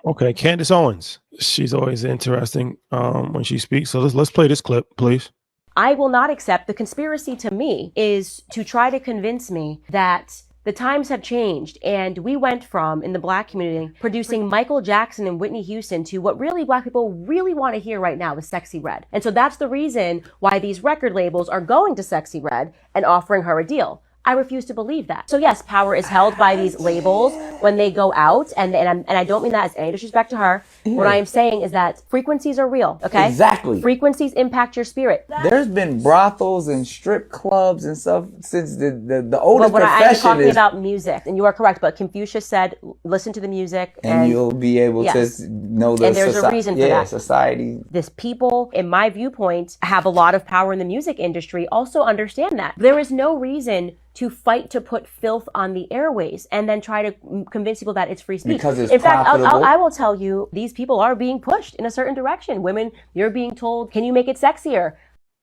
Okay, Candace Owens. She's always interesting when she speaks. So let's play this clip, please. I will not accept. The conspiracy to me is to try to convince me that the times have changed, and we went from, in the Black community, producing Michael Jackson and Whitney Houston to what really Black people really want to hear right now is Sexyy Red. And so that's the reason why these record labels are going to Sexyy Red and offering her a deal. I refuse to believe that. So yes, power is held by these labels when they go out, and I don't mean that as any disrespect to her. Yeah. What I am saying is that frequencies are real, okay? Exactly. Frequencies impact your spirit. There's been brothels and strip clubs and stuff since the oldest but profession I'm talking about music, and you are correct, but Confucius said, listen to the music. And you'll be able to know the and there's a reason for that. Society. This people, in my viewpoint, have a lot of power in the music industry, also understand that. There is no reason to fight to put filth on the airways and then try to convince people that it's free speech. Because it's in fact, profitable. I will tell you, these people are being pushed in a certain direction. Women, you're being told, can you make it sexier?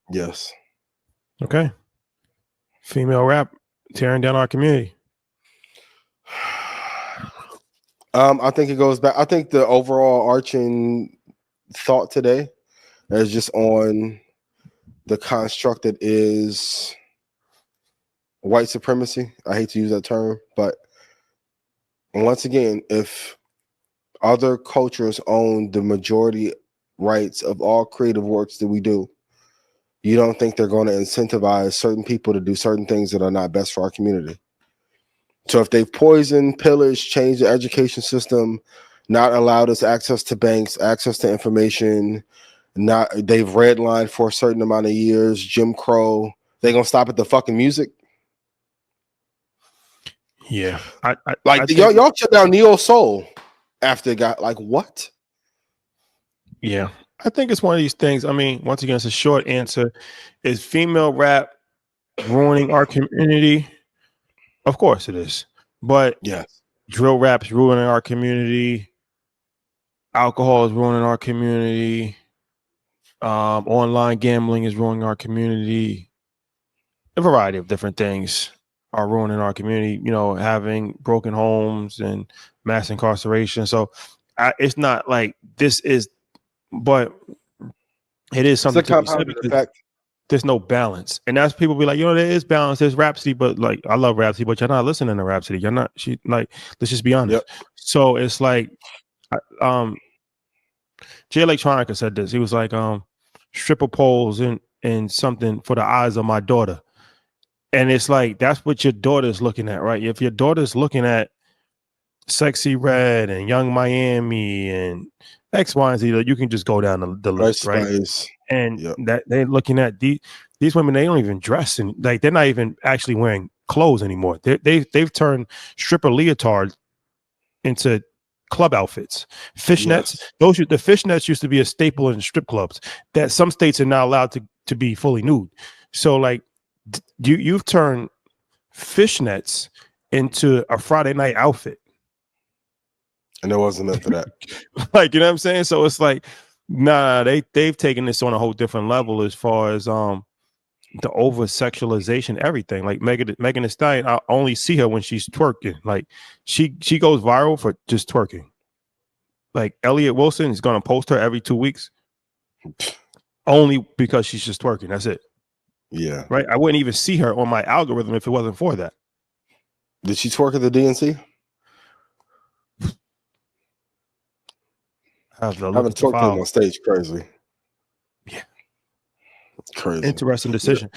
Yes. Okay. Female rap tearing down our community. I think it goes back. I think the overall arching thought today is just on the construct that is white supremacy. I hate to use that term, but once again, if other cultures own the majority rights of all creative works that we do, you don't think they're going to incentivize certain people to do certain things that are not best for our community. So if they've poisoned, pillaged, changed the education system, not allowed us access to banks, access to information, they've redlined for a certain amount of years, Jim Crow, they gonna stop at the fucking music? Yeah, y'all shut down neo soul after it got like what? Yeah, I think it's one of these things. I mean, once again, it's a short answer. Is female rap ruining our community? Of course it is. But yes, drill rap's ruining our community. Alcohol is ruining our community. Online gambling is ruining our community. A variety of different things are ruining our community, you know, having broken homes and mass incarceration. So it's not like this is, but it is something to be said because there's no balance. And that's people be like, you know, there is balance. There's Rhapsody, but like, I love Rhapsody, but you're not listening to Rhapsody. You're not, let's just be honest. Yep. So it's like, Jay Electronica said this. He was like, stripper poles and something for the eyes of my daughter. And it's like, that's what your daughter's looking at, right? If your daughter's looking at Sexyy Red and Young Miami and X, Y, and Z, you can just go down the list, right? And that they're looking at these women, they don't even dress, and like they're not even actually wearing clothes anymore. They've turned stripper leotards into club outfits. Fishnets, the fishnets used to be a staple in strip clubs that some states are not allowed to be fully nude. So like, you've turned fishnets into a Friday night outfit, and it wasn't meant for that. Like, you know what I'm saying? So it's like, nah, they've taken this on a whole different level as far as the over-sexualization, everything. Like Megan Thee Stallion, I only see her when she's twerking. Like she goes viral for just twerking. Like Elliot Wilson is gonna post her every 2 weeks only because she's just twerking. That's it. Yeah. Right. I wouldn't even see her on my algorithm if it wasn't for that. Did she twerk at the DNC? I haven't twerked on stage. Crazy. Yeah. It's crazy. Interesting decision.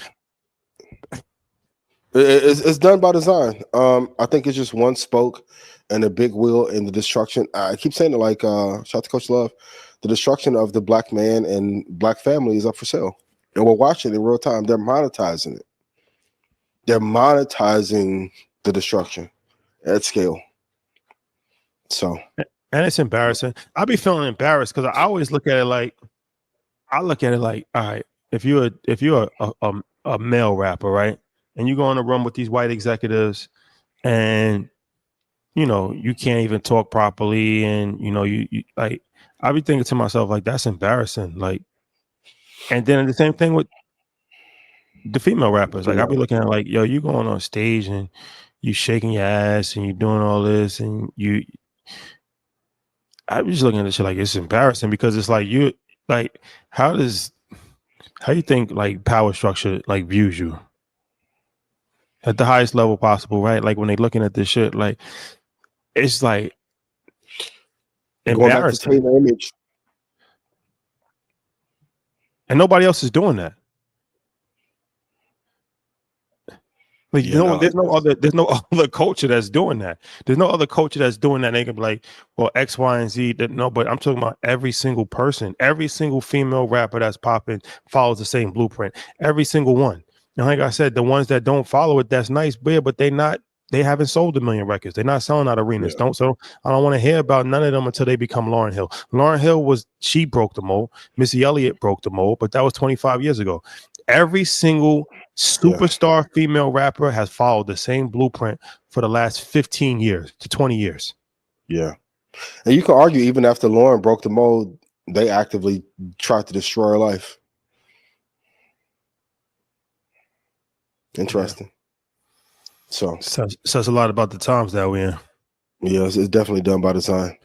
It's done by design. I think it's just one spoke and a big wheel in the destruction. I keep saying it like shout out to Coach Love. The destruction of the black man and black family is up for sale. And we're watching it in real time. They're monetizing it. They're monetizing the destruction at scale. So, and it's embarrassing. I be feeling embarrassed because I always look at it like, all right, if you're a male rapper, right, and you go in a room with these white executives, and you know you can't even talk properly, and you know you like, I be thinking to myself like, that's embarrassing, like. And then the same thing with the female rappers. Like, I'll be looking at like, yo, you going on stage and you shaking your ass and you doing all this and I'm just looking at this shit like it's embarrassing because it's like you like how you think like power structure like views you at the highest level possible, right? Like when they're looking at this shit, like it's like Going back to embarrassing, Taylor image. and nobody else is doing that. Like there's no other culture that's doing that. There's no other culture that's doing that. They can be like, well, X, Y, and Z. No, but I'm talking about every single person, every single female rapper that's popping follows the same blueprint. Every single one. And like I said, the ones that don't follow it, that's nice, but they haven't sold 1 million records. They're not selling out arenas. Yeah. I don't want to hear about none of them until they become Lauryn Hill. Lauryn Hill she broke the mold. Missy Elliott broke the mold, but that was 25 years ago. Every single superstar female rapper has followed the same blueprint for the last 15 years to 20 years. Yeah. And you can argue even after Lauren broke the mold, they actively tried to destroy her life. Interesting. So says a lot about the times that we're in. Yeah, it's definitely done by design.